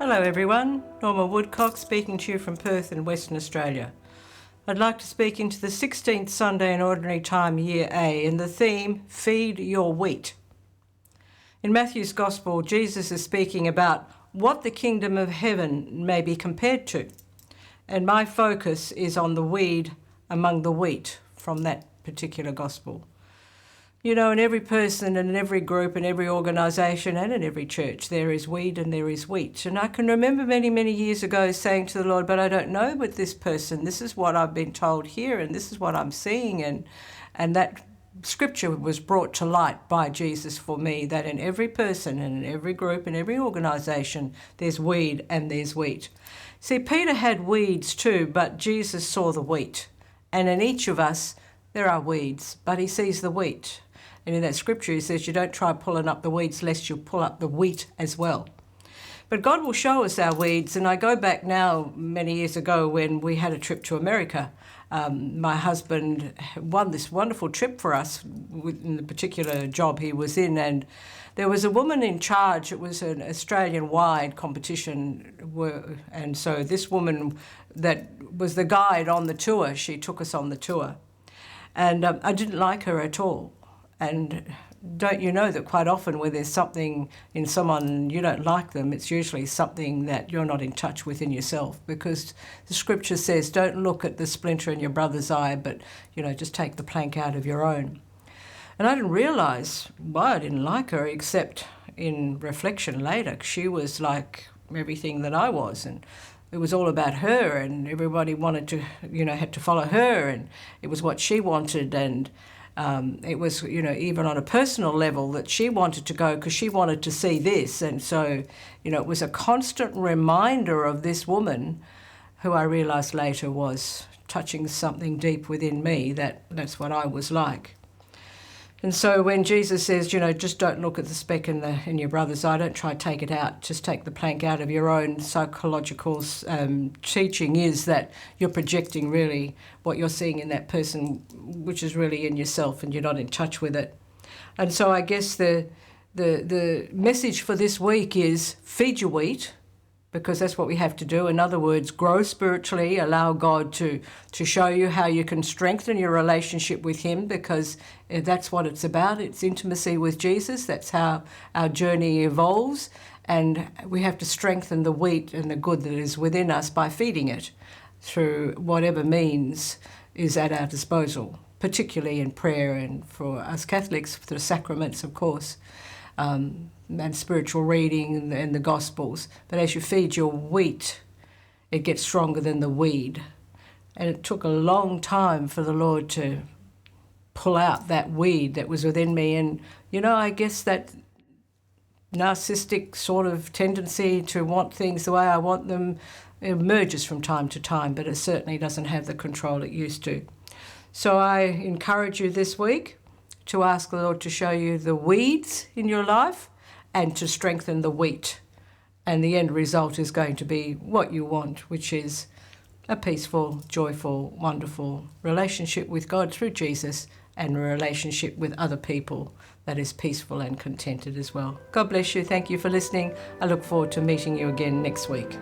Hello everyone, Norma Woodcock speaking to you from Perth in Western Australia. I'd like to speak into the 16th Sunday in Ordinary Time, Year A, and the theme, Feed Your Wheat. In Matthew's Gospel, Jesus is speaking about what the kingdom of heaven may be compared to, and my focus is on the weed among the wheat from that particular Gospel. You know, in every person and in every group and every organisation and in every church, there is weed and there is wheat. And I can remember many, many years ago saying to the Lord, but I don't know with this person. This is what I've been told here and this is what I'm seeing. And that scripture was brought to light by Jesus for me, that in every person and in every group and every organisation, there's weed and there's wheat. See, Peter had weeds too, but Jesus saw the wheat. And in each of us, there are weeds, but he sees the wheat. And in that scripture, he says, you don't try pulling up the weeds lest you pull up the wheat as well. But God will show us our weeds. And I go back now many years ago when we had a trip to America. My husband won this wonderful trip for us in the particular job he was in. And there was a woman in charge. It was an Australian-wide competition. And so this woman that was the guide on the tour, she took us on the tour. And I didn't like her at all. And don't you know that quite often when there's something in someone and you don't like them, it's usually something that you're not in touch with in yourself, because the scripture says, don't look at the splinter in your brother's eye, but, you know, just take the plank out of your own. And I didn't realise why I didn't like her, except in reflection later. She was like everything that I was, and it was all about her, and everybody wanted to, you know, had to follow her, and it was what she wanted. And it was, you know, even on a personal level that she wanted to go because she wanted to see this. And so, you know, it was a constant reminder of this woman who I realised later was touching something deep within me, that's what I was like. And so when Jesus says, you know, just don't look at the speck in your brother's eye, don't try to take it out, just take the plank out of your own. Psychological teaching is that you're projecting really what you're seeing in that person, which is really in yourself, and you're not in touch with it. And so I guess the message for this week is feed your wheat, because that's what we have to do. In other words, grow spiritually, allow God to show you how you can strengthen your relationship with him, because that's what it's about. It's intimacy with Jesus. That's how our journey evolves. And we have to strengthen the wheat and the good that is within us by feeding it through whatever means is at our disposal, particularly in prayer, and for us Catholics, for the sacraments, of course. And spiritual reading and the Gospels. But as you feed your wheat, it gets stronger than the weed. And it took a long time for the Lord to pull out that weed that was within me. And, you know, I guess that narcissistic sort of tendency to want things the way I want them emerges from time to time, but it certainly doesn't have the control it used to. So I encourage you this week to ask the Lord to show you the weeds in your life and to strengthen the wheat. And the end result is going to be what you want, which is a peaceful, joyful, wonderful relationship with God through Jesus, and a relationship with other people that is peaceful and contented as well. God bless you. Thank you for listening. I look forward to meeting you again next week.